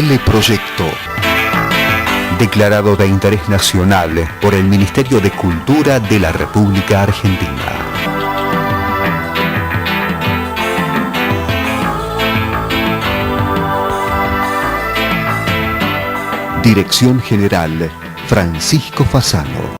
Teleproyecto. Declarado de interés nacional por el Ministerio de Cultura de la República Argentina. Dirección General, Francisco Fasano.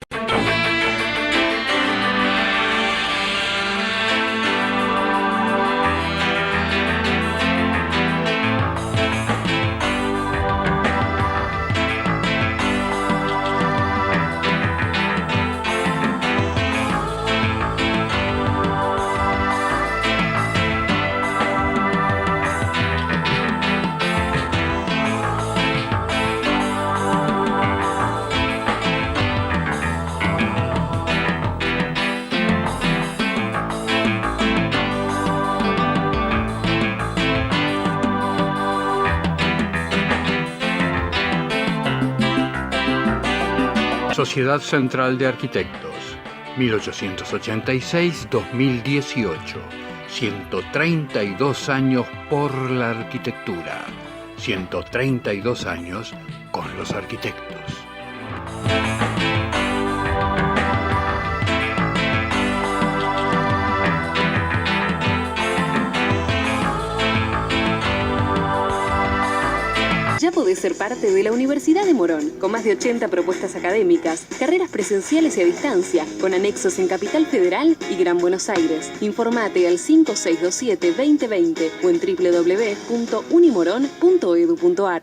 Sociedad Central de Arquitectos, 1886-2018, 132 años por la arquitectura, 132 años con los arquitectos. Ya podés ser parte de la Universidad de Morón, con más de 80 propuestas académicas, carreras presenciales y a distancia, con anexos en Capital Federal y Gran Buenos Aires. Informate al 5627-2020 o en www.unimoron.edu.ar.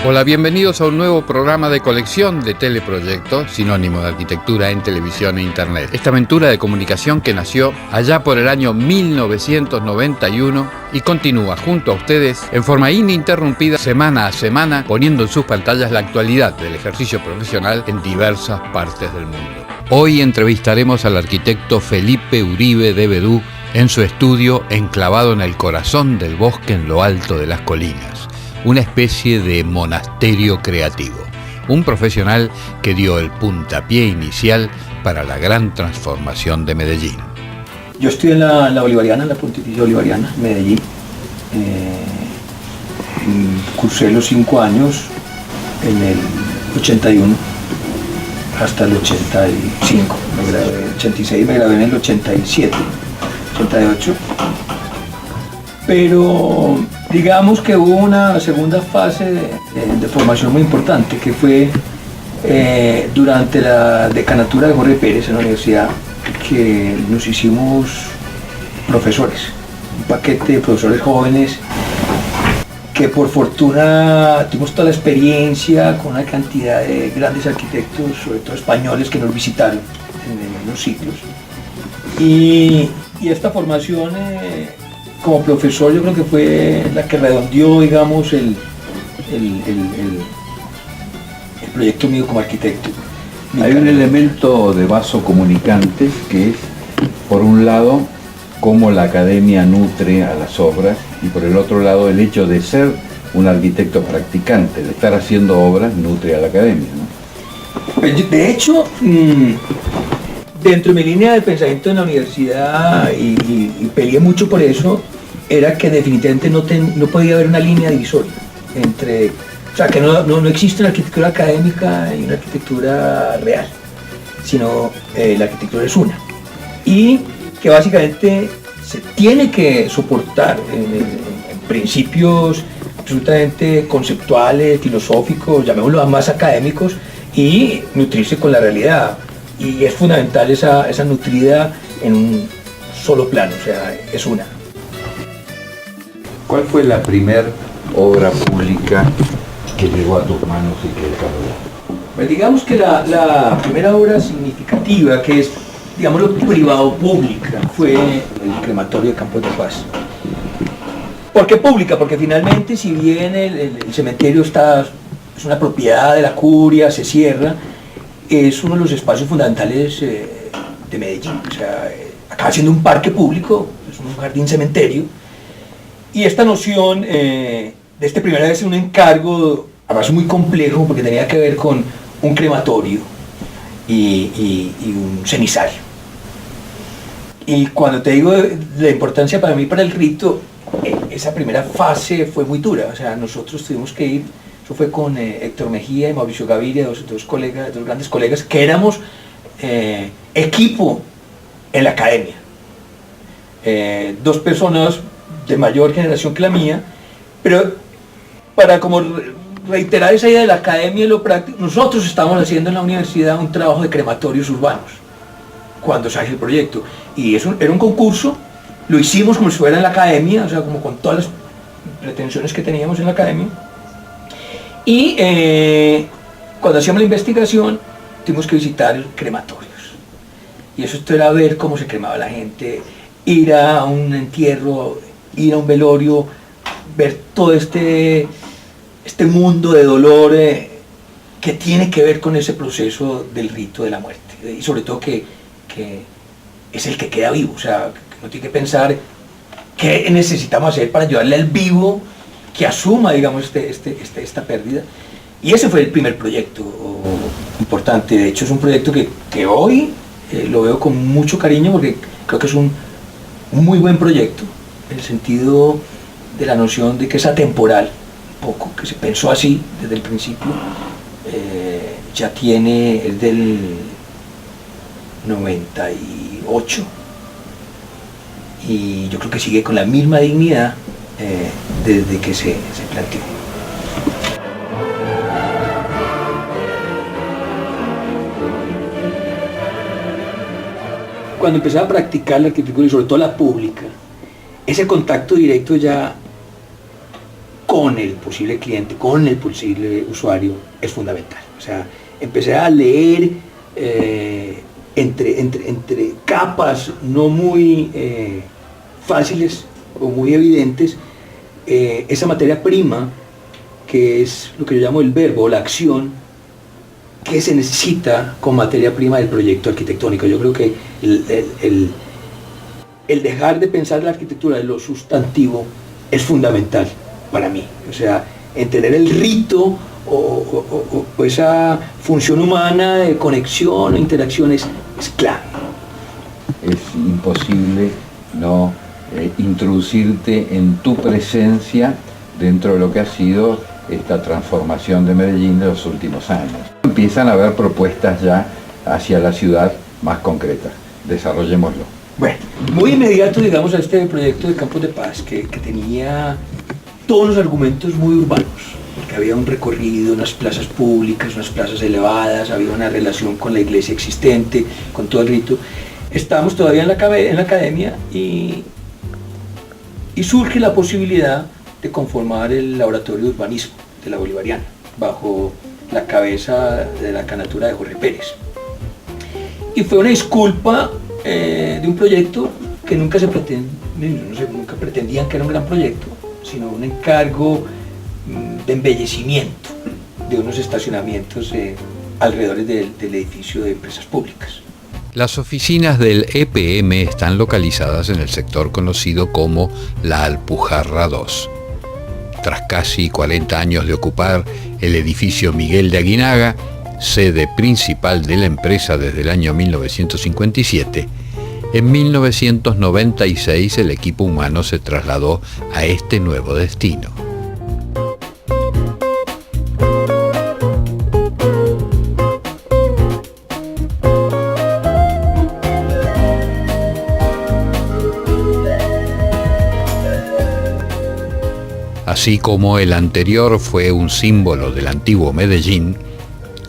Hola, bienvenidos a un nuevo programa de colección de Teleproyecto, sinónimo de arquitectura en televisión e internet. Esta aventura de comunicación que nació allá por el año 1991 y continúa junto a ustedes en forma ininterrumpida semana a semana, poniendo en sus pantallas la actualidad del ejercicio profesional en diversas partes del mundo. Hoy entrevistaremos al arquitecto Felipe Uribe de Bedú en su estudio enclavado en el corazón del bosque en lo alto de las colinas. Una especie de monasterio creativo, un profesional que dio el puntapié inicial para la gran transformación de Medellín. Yo estudié en la Bolivariana, en la Pontificia Bolivariana, Medellín. Cursé los 5 años en el 81 hasta el 85. Me gradué en el 86, me gradué en el 87, 88. Pero digamos que hubo una segunda fase de formación muy importante, que fue durante la decanatura de Jorge Pérez en la universidad, que nos hicimos profesores, un paquete de profesores jóvenes, que por fortuna tuvimos toda la experiencia con una cantidad de grandes arquitectos, sobre todo españoles, que nos visitaron en los ciclos. Y esta formación como profesor yo creo que fue la que redondeó, digamos, el proyecto mío como arquitecto. Hay un elemento de vaso comunicante que es, por un lado, cómo la academia nutre a las obras, y por el otro lado, el hecho de ser un arquitecto practicante, de estar haciendo obras, nutre a la academia, ¿no? De hecho, dentro de mi línea de pensamiento en la universidad, y peleé mucho por eso, era que definitivamente no podía haber una línea divisoria entre, o sea, que no existe una arquitectura académica y una arquitectura real, sino la arquitectura es una. Y que básicamente se tiene que soportar en principios absolutamente conceptuales, filosóficos, llamémoslo más académicos, y nutrirse con la realidad. Y es fundamental esa nutrida en un solo plano, o sea, es una. ¿Cuál fue la primer obra pública que llegó a tus manos y que desarrollaste? Pues digamos que la primera obra significativa, que es, digámoslo, privado-pública, fue el crematorio de Campos de Paz. ¿Por qué pública? Porque finalmente, si bien el cementerio es una propiedad de la curia, se cierra, es uno de los espacios fundamentales de Medellín. O sea, acaba siendo un parque público, es un jardín cementerio, y esta noción de este primera vez un encargo, además muy complejo, porque tenía que ver con un crematorio y un cenizario. Y cuando te digo la importancia para mí para el rito, esa primera fase fue muy dura. O sea, nosotros tuvimos que ir, eso fue con Héctor Mejía y Mauricio Gaviria, dos grandes colegas, que éramos equipo en la academia. Dos personas de mayor generación que la mía, pero para como reiterar esa idea de la academia y lo práctico, nosotros estábamos haciendo en la universidad un trabajo de crematorios urbanos cuando sale el proyecto, y eso era un concurso, lo hicimos como si fuera en la academia, o sea, como con todas las pretensiones que teníamos en la academia, y cuando hacíamos la investigación tuvimos que visitar crematorios, y eso era ver cómo se cremaba la gente, ir a un entierro, ir a un velorio, ver todo este mundo de dolor que tiene que ver con ese proceso del rito de la muerte, y sobre todo que es el que queda vivo. O sea, que uno tiene que pensar qué necesitamos hacer para ayudarle al vivo que asuma, digamos, esta pérdida. Y ese fue el primer proyecto importante. De hecho, es un proyecto que hoy lo veo con mucho cariño, porque creo que es un muy buen proyecto, en el sentido de la noción de que es atemporal, poco, que se pensó así desde el principio. Ya tiene, es del 98, y yo creo que sigue con la misma dignidad desde que se planteó. Cuando empecé a practicar la arquitectura, y sobre todo la pública, ese contacto directo ya con el posible cliente, con el posible usuario, es fundamental. O sea, empecé a leer entre capas no muy fáciles o muy evidentes, esa materia prima, que es lo que yo llamo el verbo, la acción, que se necesita como materia prima del proyecto arquitectónico. Yo creo que el dejar de pensar la arquitectura de lo sustantivo es fundamental para mí. O sea, entender el rito o esa función humana de conexión o interacción es clave. Es imposible no introducirte en tu presencia dentro de lo que ha sido esta transformación de Medellín de los últimos años. Empiezan a haber propuestas ya hacia la ciudad más concretas. Desarrollémoslo. Bueno, muy inmediato, digamos, a este proyecto de Campos de Paz, que tenía todos los argumentos muy urbanos, porque había un recorrido, unas plazas públicas, unas plazas elevadas, había una relación con la iglesia existente, con todo el rito. Estábamos todavía en la academia y surge la posibilidad de conformar el laboratorio de urbanismo de la Bolivariana, bajo la cabeza de la canatura de Jorge Pérez. Y fue una disculpa de un proyecto que nunca nunca pretendían que era un gran proyecto, sino un encargo de embellecimiento de unos estacionamientos alrededor del edificio de empresas públicas. Las oficinas del EPM están localizadas en el sector conocido como La Alpujarra 2. Tras casi 40 años de ocupar el edificio Miguel de Aguinaga, sede principal de la empresa desde el año 1957, en 1996 el equipo humano se trasladó a este nuevo destino. Así como el anterior fue un símbolo del antiguo Medellín,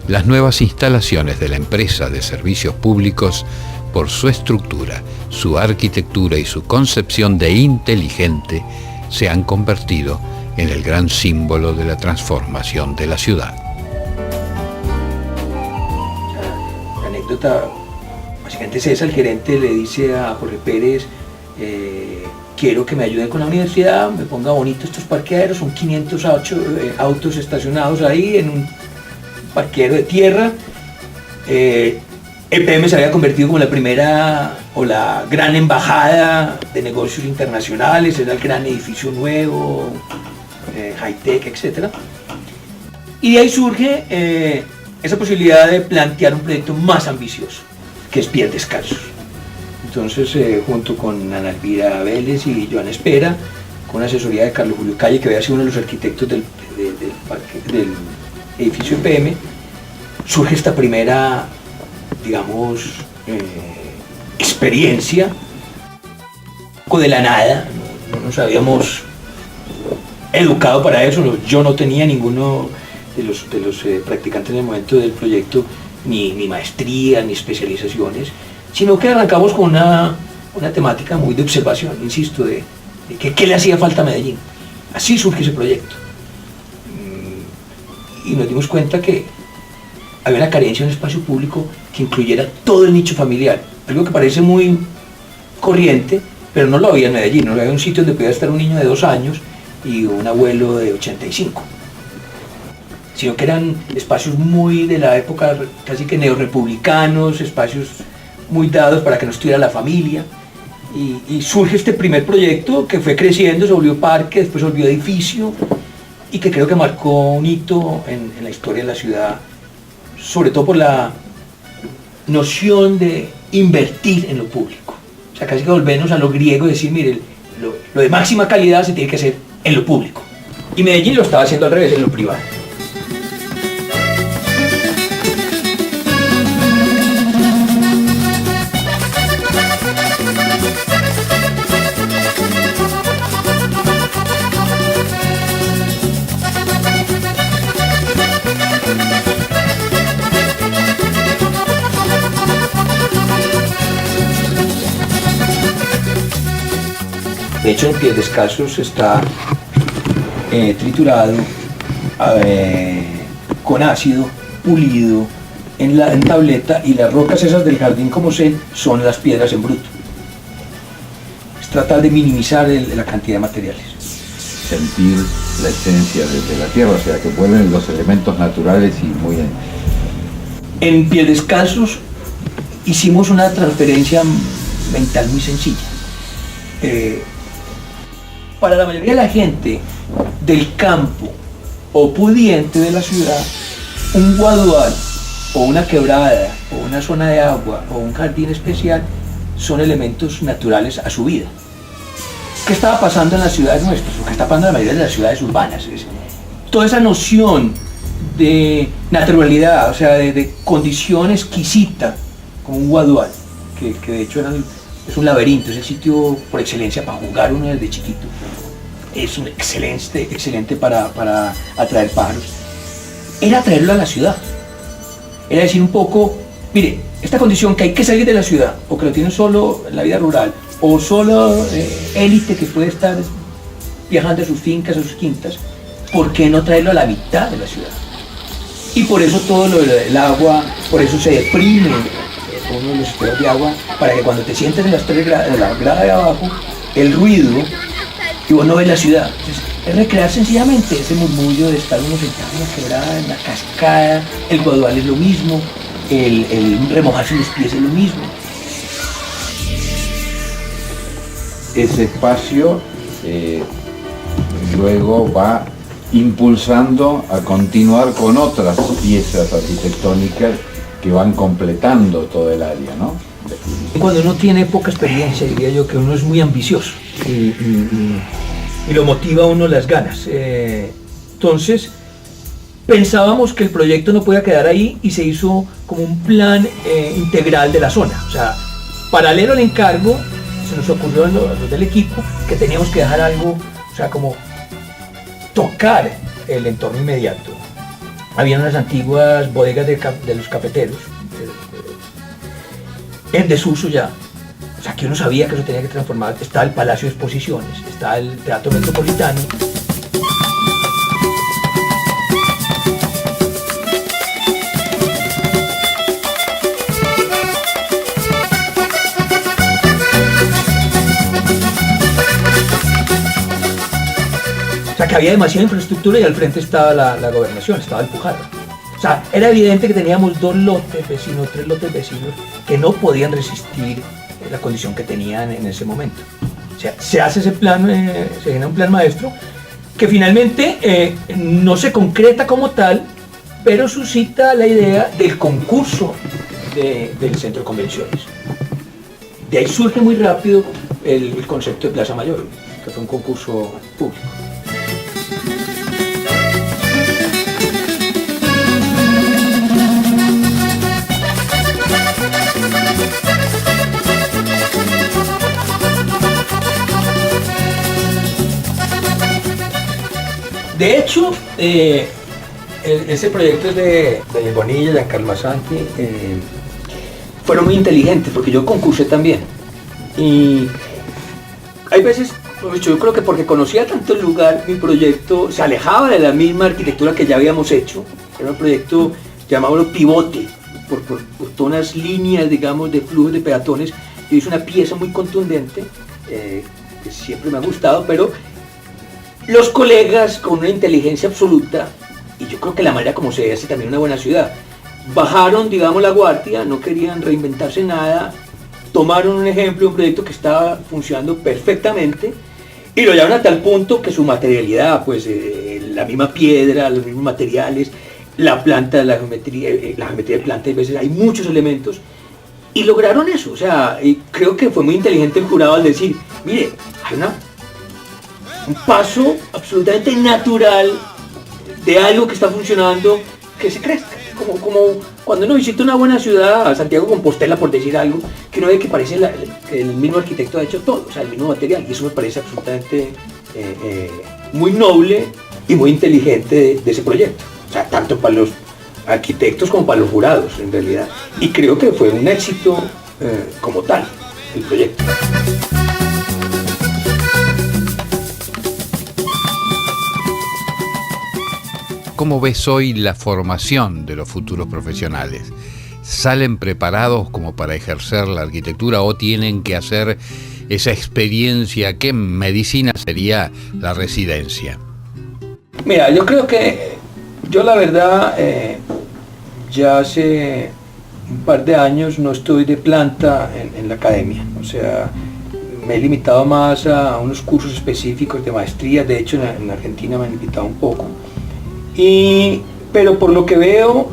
las nuevas instalaciones de la empresa de servicios públicos, por su estructura, su arquitectura y su concepción de inteligente, se han convertido en el gran símbolo de la transformación de la ciudad. La anécdota básicamente es esa: el gerente le dice a Jorge Pérez, quiero que me ayuden con la universidad, me ponga bonito estos parqueaderos, son 508 autos estacionados ahí en un parqueadero de tierra. EPM se había convertido como la primera o la gran embajada de negocios internacionales, era el gran edificio nuevo, high-tech, etc. Y de ahí surge esa posibilidad de plantear un proyecto más ambicioso, que es Pies Descalzos. Entonces, junto con Ana Elvira Vélez y Joana Espera, con asesoría de Carlos Julio Calle, que había sido uno de los arquitectos del edificio EPM, surge esta primera, digamos, experiencia de la nada. No nos habíamos educado para eso. Yo no tenía ninguno de los practicantes en el momento del proyecto ni maestría ni especializaciones, sino que arrancamos con una temática muy de observación, insisto, de qué le hacía falta a Medellín. Así surge ese proyecto. Y nos dimos cuenta que había una carencia de un espacio público que incluyera todo el nicho familiar, algo que parece muy corriente, pero no lo había en Medellín. No había un sitio donde pudiera estar un niño de 2 años y un abuelo de 85, sino que eran espacios muy de la época, casi que neorrepublicanos, espacios muy dados para que no estuviera la familia. Y surge este primer proyecto que fue creciendo, se volvió parque, después se volvió edificio, y que creo que marcó un hito en la historia de la ciudad, sobre todo por la noción de invertir en lo público. O sea, casi que volvernos a lo griego y decir, mire, lo de máxima calidad se tiene que hacer en lo público. Y Medellín lo estaba haciendo al revés, en lo privado. De hecho, en Pies Descalzos está triturado con ácido, pulido en tableta, y las rocas esas del jardín como zen son las piedras en bruto. Es tratar de minimizar la cantidad de materiales. Sentir la esencia de la tierra, o sea, que vuelven los elementos naturales y muy bien. En Pies Descalzos hicimos una transferencia mental muy sencilla. Para la mayoría de la gente del campo o pudiente de la ciudad, un guadual o una quebrada o una zona de agua o un jardín especial son elementos naturales a su vida. ¿Qué estaba pasando en las ciudades nuestras? ¿O qué está pasando en la mayoría de las ciudades urbanas? Toda esa noción de naturalidad, o sea, de condición exquisita, como un guadual, que de hecho es un laberinto, es el sitio por excelencia para jugar uno desde chiquito. Es un excelente para atraer pájaros. Era traerlo a la ciudad. Era decir un poco, mire, esta condición que hay que salir de la ciudad, o que lo tienen solo en la vida rural, o solo élite que puede estar viajando a sus fincas, a sus quintas, ¿por qué no traerlo a la mitad de la ciudad? Y por eso todo lo del agua, por eso se deprime uno de los sistemas de agua, para que cuando te sientes en la grada de abajo, el ruido, y vos no ves la ciudad. Entonces, es recrear sencillamente ese murmullo de estar uno sentado en la quebrada, en la cascada. El guadual es lo mismo, el remojarse los pies es lo mismo. Ese espacio luego va impulsando a continuar con otras piezas arquitectónicas que van completando todo el área, ¿no? Cuando uno tiene poca experiencia, diría yo que uno es muy ambicioso y lo motiva a uno las ganas. Entonces, pensábamos que el proyecto no podía quedar ahí y se hizo como un plan integral de la zona. O sea, paralelo al encargo, se nos ocurrió a los del equipo que teníamos que dejar algo, o sea, como tocar el entorno inmediato. Había unas antiguas bodegas de los cafeteros, en desuso ya. O sea, que uno sabía que eso tenía que transformar. Está el Palacio de Exposiciones, está el Teatro Metropolitano. O sea, que había demasiada infraestructura y al frente estaba la gobernación, estaba el Pujarra. O sea, era evidente que teníamos 2 lotes vecinos, 3 lotes vecinos que no podían resistir la condición que tenían en ese momento. O sea, se hace ese plan, se genera un plan maestro que finalmente no se concreta como tal, pero suscita la idea del concurso del centro de convenciones. De ahí surge muy rápido el concepto de Plaza Mayor, que fue un concurso público. De hecho, ese proyecto es de Daniel Bonilla, Giancarlo Assanti, fueron muy inteligentes porque yo concursé también. Y hay veces, yo creo que porque conocía tanto el lugar, mi proyecto se alejaba de la misma arquitectura que ya habíamos hecho. Era un proyecto llamámoslo pivote, por todas unas líneas, digamos, de flujos de peatones. Yo hice una pieza muy contundente, que siempre me ha gustado, pero los colegas con una inteligencia absoluta, y yo creo que la manera como se hace también una buena ciudad, bajaron, digamos, la guardia, no querían reinventarse nada, tomaron un ejemplo, un proyecto que estaba funcionando perfectamente y lo llevaron a tal punto que su materialidad, pues la misma piedra, los mismos materiales, la planta, la geometría de planta, a veces hay muchos elementos y lograron eso. O sea, y creo que fue muy inteligente el jurado al decir, mire, hay un paso absolutamente natural de algo que está funcionando que se crezca, como cuando uno visita una buena ciudad, Santiago Compostela por decir algo, que uno ve que parece el mismo arquitecto ha hecho todo, o sea, el mismo material, y eso me parece absolutamente muy noble y muy inteligente de ese proyecto, o sea, tanto para los arquitectos como para los jurados en realidad, y creo que fue un éxito como tal el proyecto. ¿Cómo ves hoy la formación de los futuros profesionales? ¿Salen preparados como para ejercer la arquitectura o tienen que hacer esa experiencia que en medicina sería la residencia? Mira, yo creo que yo la verdad ya hace un par de años no estoy de planta en la academia, o sea, me he limitado más a unos cursos específicos de maestría, de hecho en Argentina me han limitado un poco. Pero por lo que veo,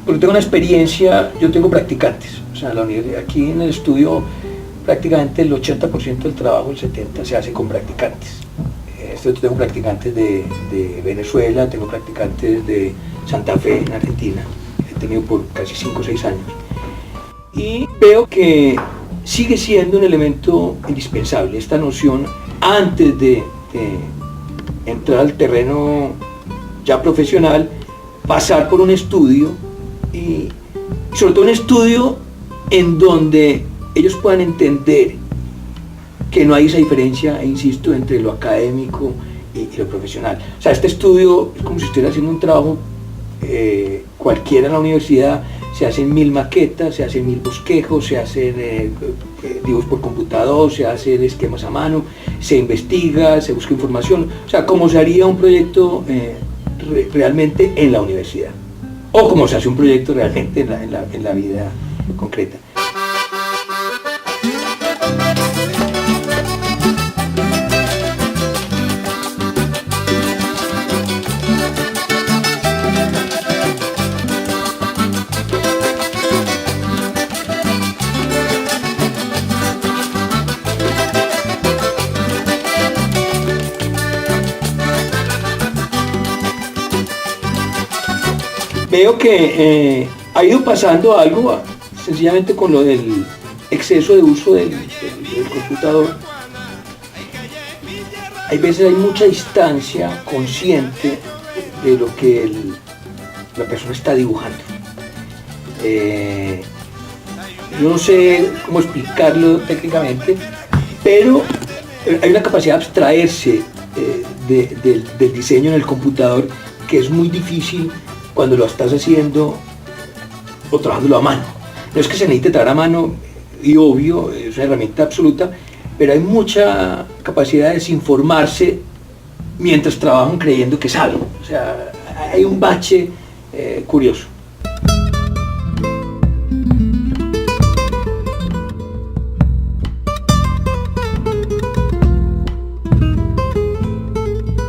porque tengo una experiencia, yo tengo practicantes, o sea, la universidad, aquí en el estudio prácticamente el 80% del trabajo, el 70% se hace con practicantes. Tengo practicantes de Venezuela, tengo practicantes de Santa Fe en Argentina, he tenido por casi 5 o 6 años. Y veo que sigue siendo un elemento indispensable, esta noción antes de entrar al terreno ya profesional, pasar por un estudio y sobre todo un estudio en donde ellos puedan entender que no hay esa diferencia, insisto, entre lo académico y lo profesional. O sea, este estudio es como si estuviera haciendo un trabajo cualquiera en la universidad, se hacen 1000 maquetas, se hacen 1000 bosquejos, se hacen dibujos por computador, se hacen esquemas a mano, se investiga, se busca información, o sea, como se haría un proyecto realmente en la universidad, o como se hace un proyecto realmente en la vida concreta. Veo que ha ido pasando algo sencillamente con lo del exceso de uso del computador, hay veces hay mucha distancia consciente de lo que la persona está dibujando. Yo no sé cómo explicarlo técnicamente, pero hay una capacidad de abstraerse del diseño en el computador que es muy difícil cuando lo estás haciendo o trabajándolo a mano. No es que se necesite trabajar a mano, y obvio, es una herramienta absoluta, pero hay mucha capacidad de desinformarse mientras trabajan creyendo que saben. O sea, hay un bache curioso.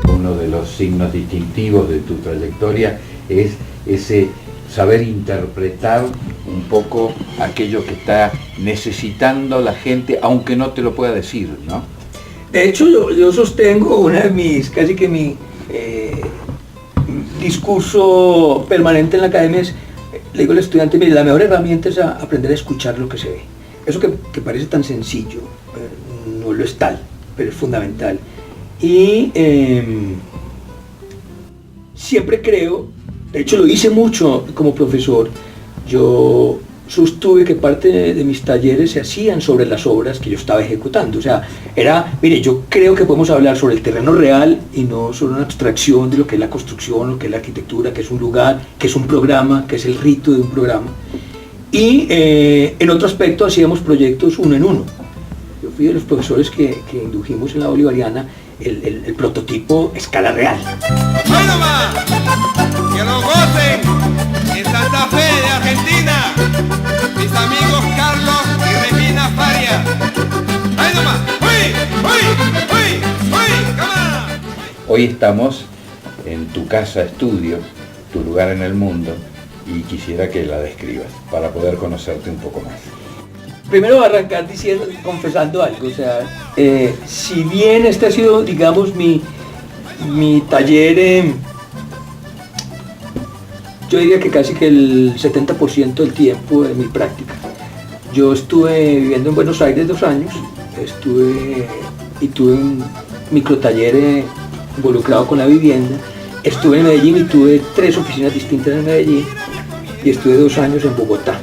Uno de los signos distintivos de tu trayectoria es ese saber interpretar un poco aquello que está necesitando la gente, aunque no te lo pueda decir, ¿no? De hecho, yo sostengo una de mis, casi que mi discurso permanente en la academia es, le digo al estudiante, mire, la mejor herramienta es aprender a escuchar lo que se ve. Eso que parece tan sencillo, no lo es tal, pero es fundamental. Y siempre creo, de hecho lo hice mucho como profesor, yo sostuve que parte de mis talleres se hacían sobre las obras que yo estaba ejecutando. O sea, era, mire, yo creo que podemos hablar sobre el terreno real y no sobre una abstracción de lo que es la construcción, lo que es la arquitectura, que es un lugar, que es un programa, que es el rito de un programa. Y en otro aspecto hacíamos proyectos uno en uno. Yo fui de los profesores que indujimos en la Bolivariana el prototipo escala real. ¡Bueno, ma! ¡Que lo gocen! En Santa Fe de Argentina, mis amigos Carlos y Regina Faria. ¡Bueno, ma! ¡Uy! ¡Uy! ¡Uy! ¡Uy! ¡Cama! Hoy estamos en tu casa estudio, tu lugar en el mundo, y quisiera que la describas para poder conocerte un poco más. Primero voy a arrancar confesando algo, o sea, si bien este ha sido, digamos, mi taller, yo diría que casi que el 70% del tiempo de mi práctica. Yo estuve viviendo en Buenos Aires 2 años, tuve un microtaller involucrado con la vivienda, estuve en Medellín y tuve 3 oficinas distintas en Medellín, y estuve 2 años en Bogotá,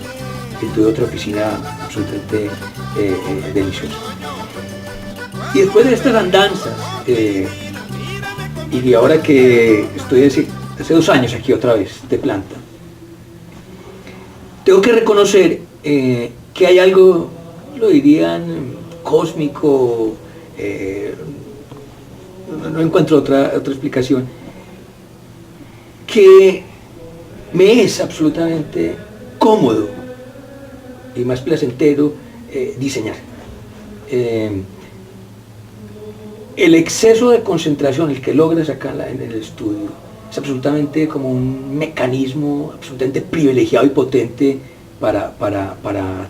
y tuve otra oficina absolutamente deliciosa. Y después de estas andanzas, y ahora que estoy hace 2 años aquí otra vez de planta, tengo que reconocer que hay algo, lo dirían, cósmico, no encuentro otra explicación, que me es absolutamente cómodo y más placentero diseñar. El exceso de concentración, el que logras acá en el estudio, es absolutamente como un mecanismo absolutamente privilegiado y potente para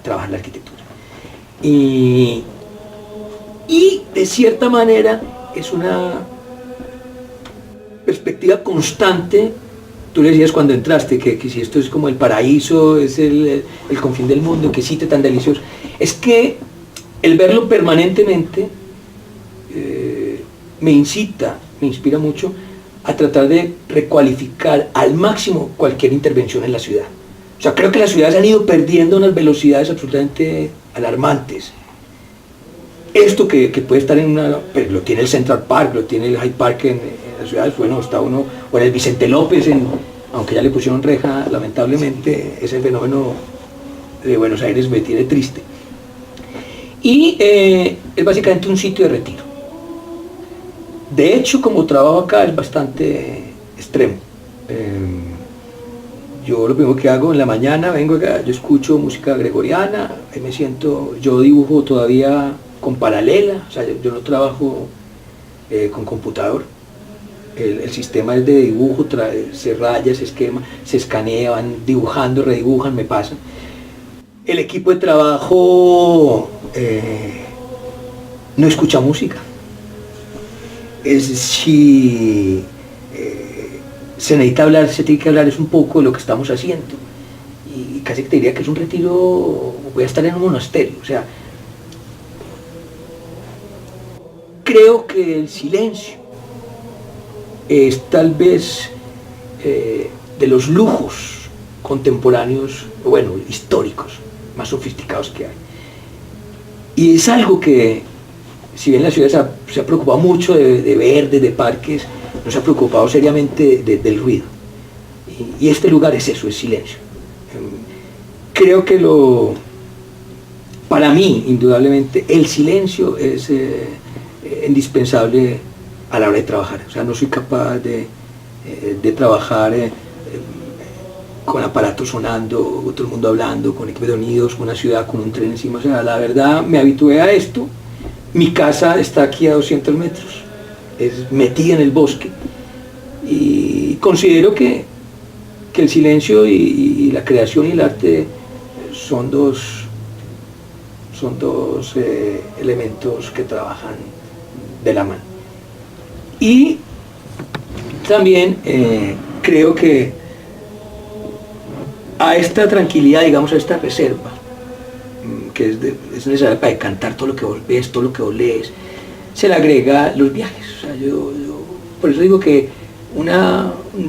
trabajar la arquitectura. Y de cierta manera es una perspectiva constante. Tú le decías cuando entraste que si esto es como el paraíso, es el confín del mundo, que sitio tan delicioso. Es que el verlo permanentemente me inspira mucho a tratar de recualificar al máximo cualquier intervención en la ciudad. O sea, creo que las ciudades han ido perdiendo unas velocidades absolutamente alarmantes. Esto que puede estar en una, pues lo tiene el Central Park, lo tiene el Hyde Park en las ciudades, bueno, está uno, o en el Vicente López, aunque ya le pusieron reja, lamentablemente, ese fenómeno de Buenos Aires me tiene triste. Y es básicamente un sitio de retiro. De hecho, como trabajo acá es bastante extremo. Yo lo primero que hago en la mañana, vengo acá, yo escucho música gregoriana, ahí me siento, yo dibujo todavía con paralela, o sea, yo no trabajo con computador. El sistema es de dibujo, se raya, se esquema, se escanea, van dibujando, redibujan, me pasan. El equipo de trabajo no escucha música. Es si se necesita hablar, se tiene que hablar es un poco de lo que estamos haciendo. Y casi que te diría que es un retiro, voy a estar en un monasterio, o sea, creo que el silencio es tal vez de los lujos contemporáneos, bueno, históricos, más sofisticados que hay. Y es algo que, si bien la ciudad se ha preocupado mucho de verdes, de parques, no se ha preocupado seriamente del ruido. Y este lugar es eso, es silencio. Creo que para mí, indudablemente, el silencio es indispensable a la hora de trabajar. O sea, no soy capaz de trabajar con aparatos sonando, todo el mundo hablando, con equipos de sonidos, con una ciudad, con un tren encima. O sea, la verdad, me habitué a esto. Mi casa está aquí a 200 metros, es metida en el bosque. Y considero que el silencio y la creación y el arte son dos elementos que trabajan de la mano. Y también creo que a esta tranquilidad, digamos, a esta reserva, que es necesaria para decantar todo lo que vos ves, todo lo que vos lees, se le agrega los viajes. O sea, yo por eso digo que un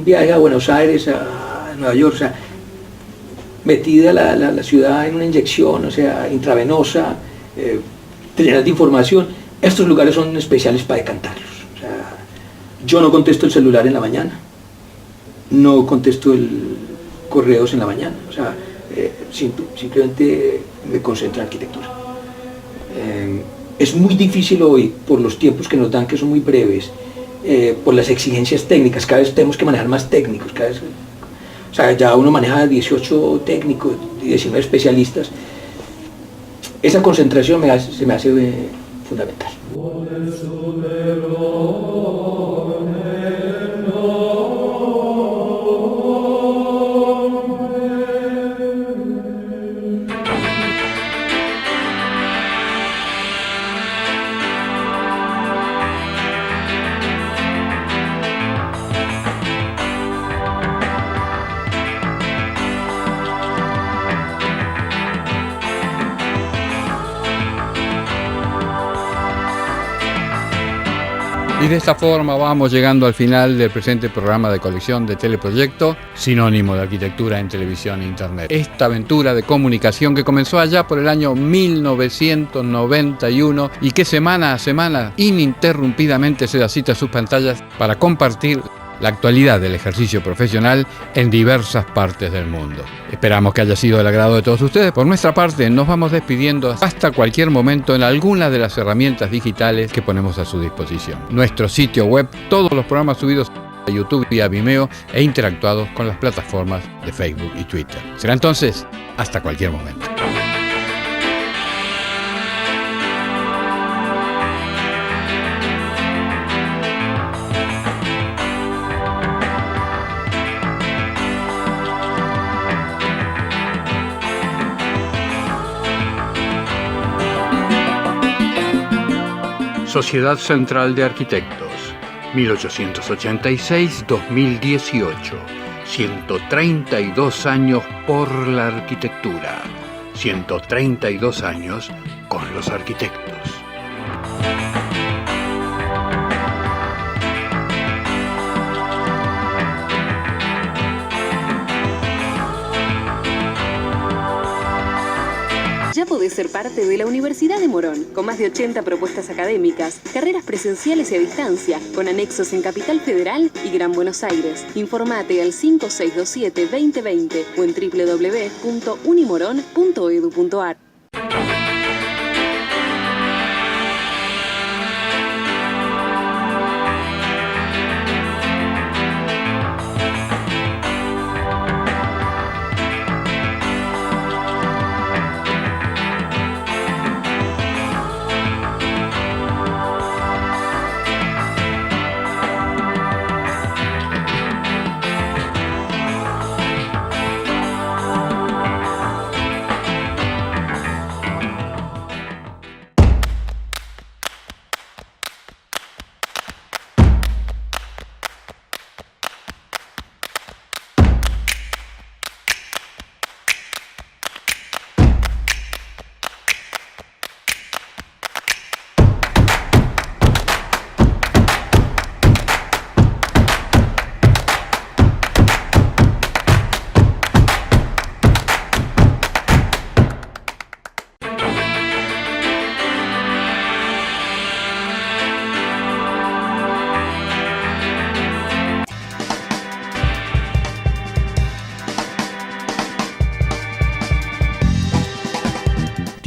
viaje a Buenos Aires, a Nueva York, o sea, metida la ciudad en una inyección, o sea, intravenosa, llena de información, estos lugares son especiales para decantarlos. O sea, yo no contesto el celular en la mañana, no contesto correos en la mañana, o sea, simplemente me concentro en arquitectura. Es muy difícil hoy, por los tiempos que nos dan, que son muy breves, por las exigencias técnicas, cada vez tenemos que manejar más técnicos, o sea, ya uno maneja 18 técnicos y 19 especialistas. Esa concentración se me hace fundamental. Y de esta forma vamos llegando al final del presente programa de colección de Teleproyecto, sinónimo de arquitectura en televisión e internet. Esta aventura de comunicación que comenzó allá por el año 1991 y que semana a semana ininterrumpidamente se da cita a sus pantallas para compartir la actualidad del ejercicio profesional en diversas partes del mundo. Esperamos que haya sido del agrado de todos ustedes. Por nuestra parte, nos vamos despidiendo hasta cualquier momento en alguna de las herramientas digitales que ponemos a su disposición. Nuestro sitio web, todos los programas subidos a YouTube y a Vimeo e interactuados con las plataformas de Facebook y Twitter. Será entonces hasta cualquier momento. Sociedad Central de Arquitectos, 1886-2018, 132 años por la arquitectura, 132 años con los arquitectos. Ya podés ser parte de la Universidad de Morón, con más de 80 propuestas académicas, carreras presenciales y a distancia, con anexos en Capital Federal y Gran Buenos Aires. Informate al 5627-2020 o en www.unimoron.edu.ar.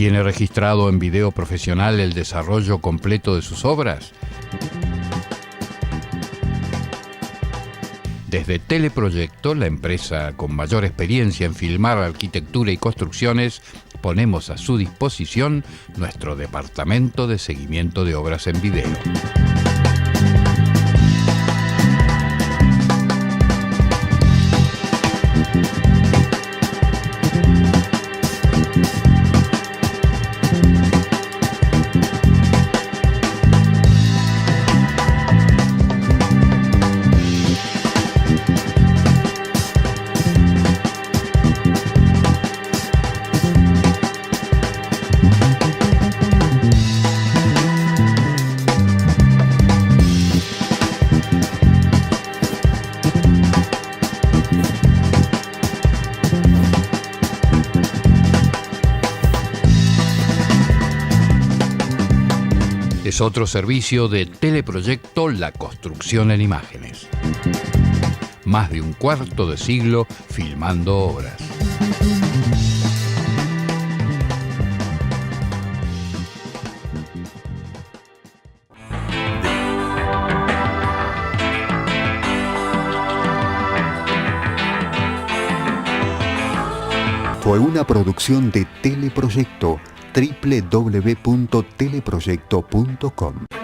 ¿Tiene registrado en video profesional el desarrollo completo de sus obras? Desde Teleproyecto, la empresa con mayor experiencia en filmar arquitectura y construcciones, ponemos a su disposición nuestro departamento de seguimiento de obras en video. Es otro servicio de Teleproyecto, la construcción en imágenes. Más de un cuarto de siglo filmando obras. Fue una producción de Teleproyecto, www.teleproyecto.com.